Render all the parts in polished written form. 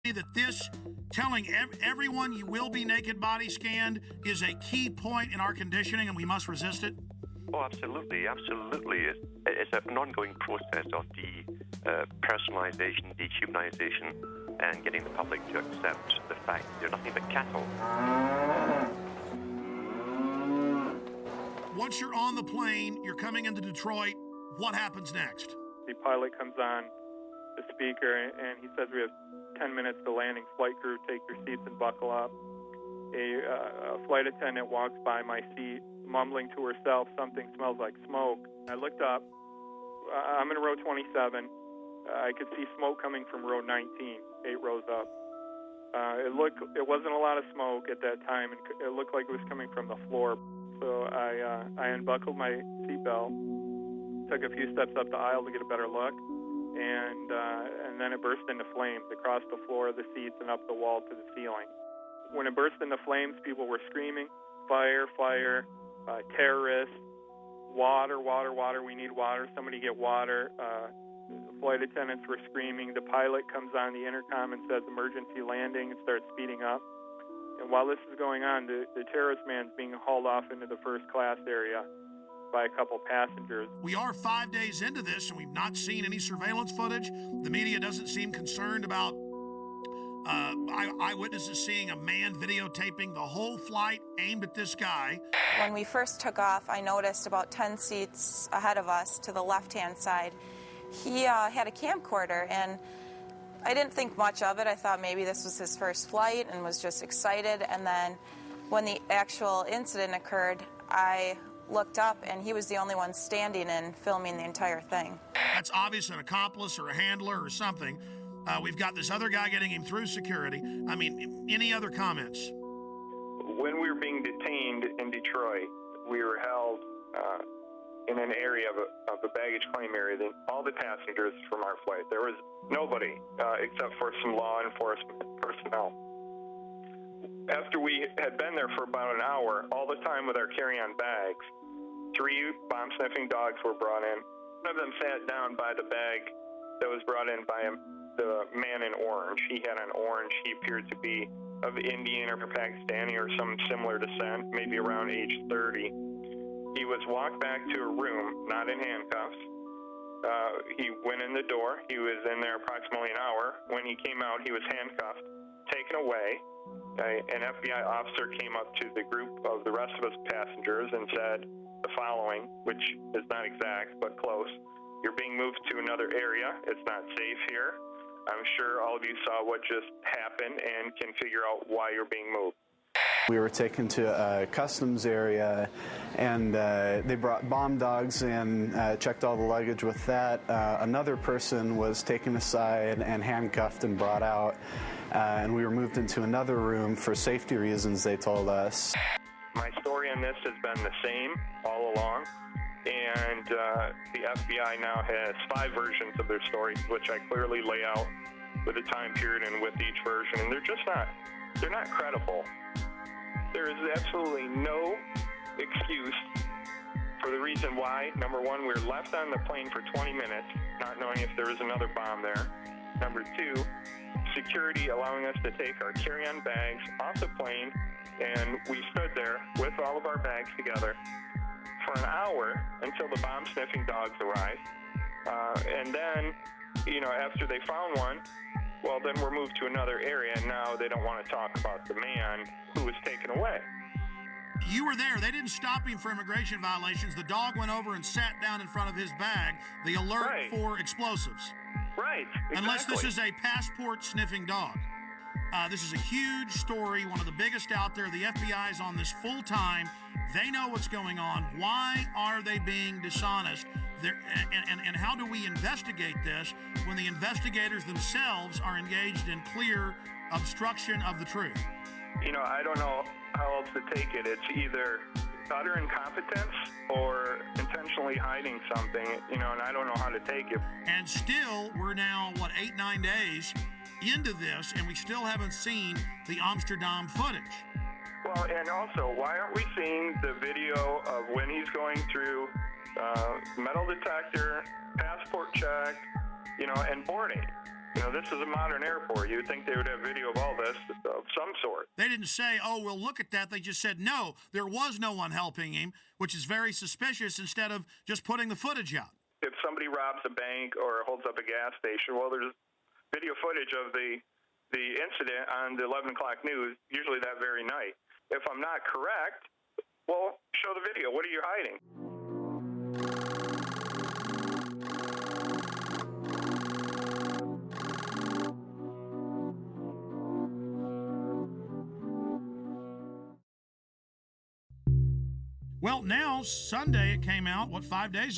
that this telling everyone you will be naked body scanned is a key point in our conditioning and we must resist it? Oh, absolutely, absolutely. It's an ongoing process of personalization, dehumanization, and getting the public to accept the fact that they're nothing but cattle. Once you're on the plane, you're coming into Detroit, what happens next? The pilot comes on the speaker and he says we have 10 minutes to landing. Flight crew, take your seats and buckle up. A flight attendant walks by my seat, mumbling to herself, something smells like smoke. I looked up. I'm in row 27. I could see smoke coming from row 19, 8 rows up. It wasn't a lot of smoke at that time, and it looked like it was coming from the floor. So I unbuckled my seatbelt, took a few steps up the aisle to get a better look, and then it burst into flames across the floor, the seats, and up the wall to the ceiling. When it burst into flames, people were screaming, fire, fire, terrorists, water, water, water, we need water, somebody get water. Flight attendants were screaming. The pilot comes on the intercom and says emergency landing and starts speeding up. And while this is going on, the terrorist man's being hauled off into the first class area by a couple passengers. We are 5 days into this, and we've not seen any surveillance footage. The media doesn't seem concerned about eyewitnesses seeing a man videotaping the whole flight aimed at this guy. When we first took off, I noticed about 10 seats ahead of us to the left-hand side, he had a camcorder, and I didn't think much of it. I thought maybe this was his first flight and was just excited. And then when the actual incident occurred, I looked up, and he was the only one standing and filming the entire thing. That's obviously an accomplice or a handler or something. We've got this other guy getting him through security. I mean, any other comments? When we were being detained in Detroit, we were held in an area of the baggage claim area. All the passengers from our flight, there was nobody except for some law enforcement personnel. After we had been there for about an hour, all the time with our carry-on bags, 3 bomb-sniffing dogs were brought in. One of them sat down by the bag that was brought in by the man in orange. He had an orange. He appeared to be of Indian or Pakistani or some similar descent, maybe around age 30. He was walked back to a room, not in handcuffs. He went in the door. He was in there approximately an hour. When he came out, he was handcuffed, taken away. An FBI officer came up to the group of the rest of us passengers and said the following, which is not exact but close. You're being moved to another area. It's not safe here. I'm sure all of you saw what just happened and can figure out why you're being moved. We were taken to a customs area, and they brought bomb dogs and checked all the luggage with that. Another person was taken aside and handcuffed and brought out, and we were moved into another room for safety reasons, they told us. My story on this has been the same all along, and the FBI now has 5 versions of their story, which I clearly lay out with a time period and with each version, and they're not credible. There is absolutely no excuse for the reason why. Number one, we were left on the plane for 20 minutes, not knowing if there was another bomb there. Number 2, security allowing us to take our carry-on bags off the plane, and we stood there with all of our bags together for an hour until the bomb-sniffing dogs arrived. And then, after they found one, well, then we're moved to another area, and now they don't want to talk about the man who was taken away. You were there. They didn't stop him for immigration violations. The dog went over and sat down in front of his bag, the alert for explosives. Right, exactly. Unless this is a passport-sniffing dog. This is a huge story, one of the biggest out there. The FBI is on this full time. They know what's going on. Why are they being dishonest? And how do we investigate this when the investigators themselves are engaged in clear obstruction of the truth? I don't know how else to take it. It's either utter incompetence or intentionally hiding something, and I don't know how to take it. And still, we're now, 8, 9 days into this, and we still haven't seen the Amsterdam footage. Well, and also, why aren't we seeing the video of when he's going through metal detector, passport check, and boarding? You know, this is a modern airport. You would think they would have video of all this of some sort. They didn't say, oh, we'll look at that. They just said, no, there was no one helping him, which is very suspicious, instead of just putting the footage out. If somebody robs a bank or holds up a gas station, well, there's video footage of the incident on the 11 o'clock news, usually that very night. If I'm not correct, well, show the video. What are you hiding? Well, now, Sunday, it came out, 6 days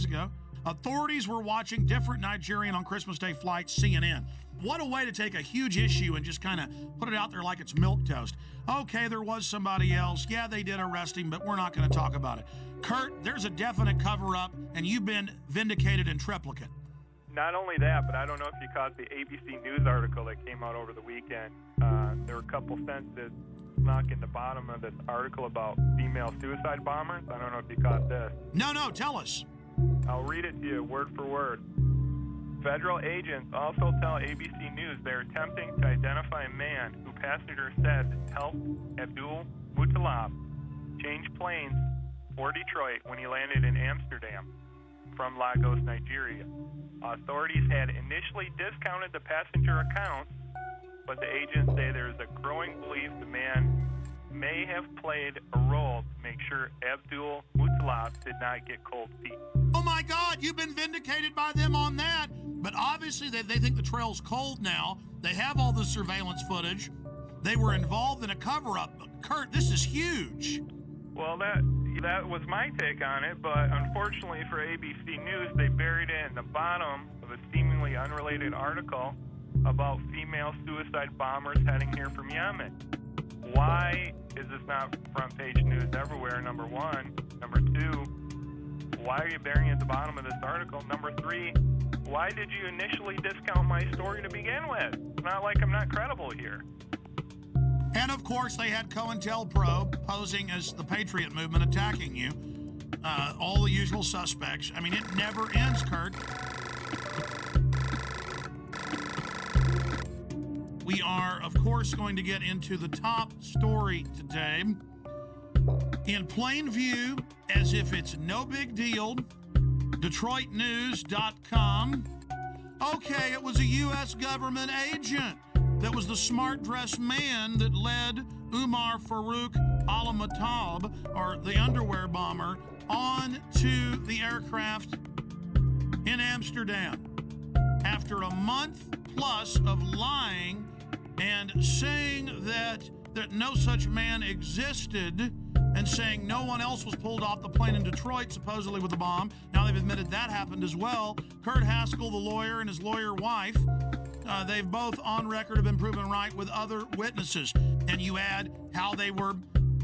ago, authorities were watching different Nigerian on Christmas Day flights, CNN. What a way to take a huge issue and just kind of put it out there like it's milquetoast. Okay, there was somebody else. Yeah, they did arrest him, but we're not going to talk about it. Kurt, there's a definite cover-up, and you've been vindicated in triplicate. Not only that, but I don't know if you caught the ABC News article that came out over the weekend. There were a couple sentences snuck in the bottom of this article about female suicide bombers. I don't know if you caught this. No, tell us. I'll read it to you word for word. Federal agents also tell ABC News they're attempting to identify a man who passengers said helped Abdul Muttalab change planes for Detroit when he landed in Amsterdam from Lagos, Nigeria. Authorities had initially discounted the passenger accounts, but the agents say there is a growing belief the man may have played a role to make sure Abdul Muttalab did not get cold feet. Oh my God, you've been vindicated by them on that. But obviously they think the trail's cold now. They have all the surveillance footage. They were involved in a cover-up. Kurt, this is huge. Well, that was my take on it, but unfortunately for ABC News, they buried it in the bottom of a seemingly unrelated article about female suicide bombers heading here from Yemen. Why is this not front page news everywhere, number one? Number two, why are you burying it at the bottom of this article? Number three, why did you initially discount my story to begin with? It's not like I'm not credible here. And of course, they had COINTELPRO posing as the Patriot movement attacking you. All the usual suspects. I mean, it never ends, Kurt. We are, of course, going to get into the top story today. In plain view, as if it's no big deal, DetroitNews.com. Okay, it was a U.S. government agent that was the smart-dressed man that led Umar Farouk al-Matab, or the underwear bomber, on to the aircraft in Amsterdam. After a month plus of lying and saying that no such man existed, and saying no one else was pulled off the plane in Detroit, supposedly with a bomb. Now they've admitted that happened as well. Kurt Haskell, the lawyer, and his lawyer wife, they've both on record have been proven right with other witnesses. And you add how they were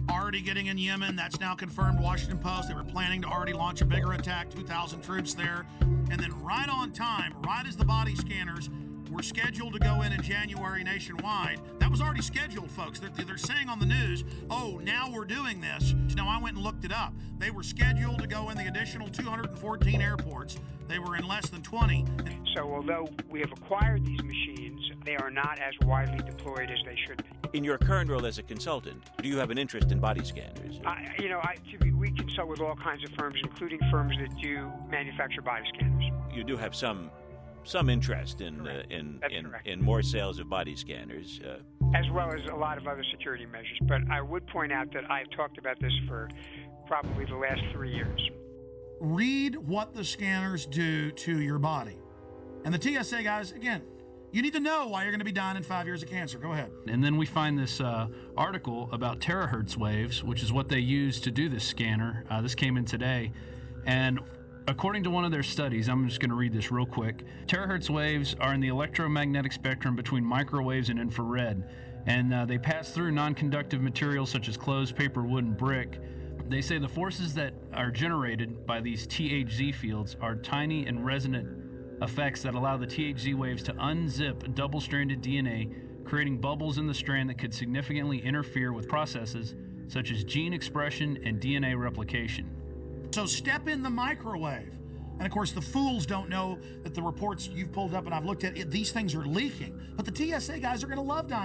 already getting in Yemen. That's now confirmed, Washington Post. They were planning to already launch a bigger attack, 2,000 troops there. And then right on time, right as the body scanners were scheduled to go in January nationwide. That was already scheduled, folks. They're saying on the news, oh, now we're doing this. Now, I went and looked it up. They were scheduled to go in the additional 214 airports. They were in less than 20. So although we have acquired these machines, they are not as widely deployed as they should be. In your current role as a consultant, do you have an interest in body scanners? We consult with all kinds of firms, including firms that do manufacture body scanners. You do have some interest in more sales of body scanners. As well as a lot of other security measures. But I would point out that I've talked about this for probably the last 3 years. Read what the scanners do to your body. And the TSA guys, again, you need to know why you're going to be dying in 5 years of cancer. Go ahead. And then we find this article about terahertz waves, which is what they use to do this scanner. This came in today. And according to one of their studies, I'm just going to read this real quick. Terahertz waves are in the electromagnetic spectrum between microwaves and infrared, and they pass through non-conductive materials such as clothes, paper, wood, and brick. They say the forces that are generated by these THZ fields are tiny and resonant effects that allow the THZ waves to unzip double-stranded DNA, creating bubbles in the strand that could significantly interfere with processes such as gene expression and DNA replication. So step in the microwave. And of course, the fools don't know that the reports you've pulled up and I've looked at, these things are leaking. But the TSA guys are going to love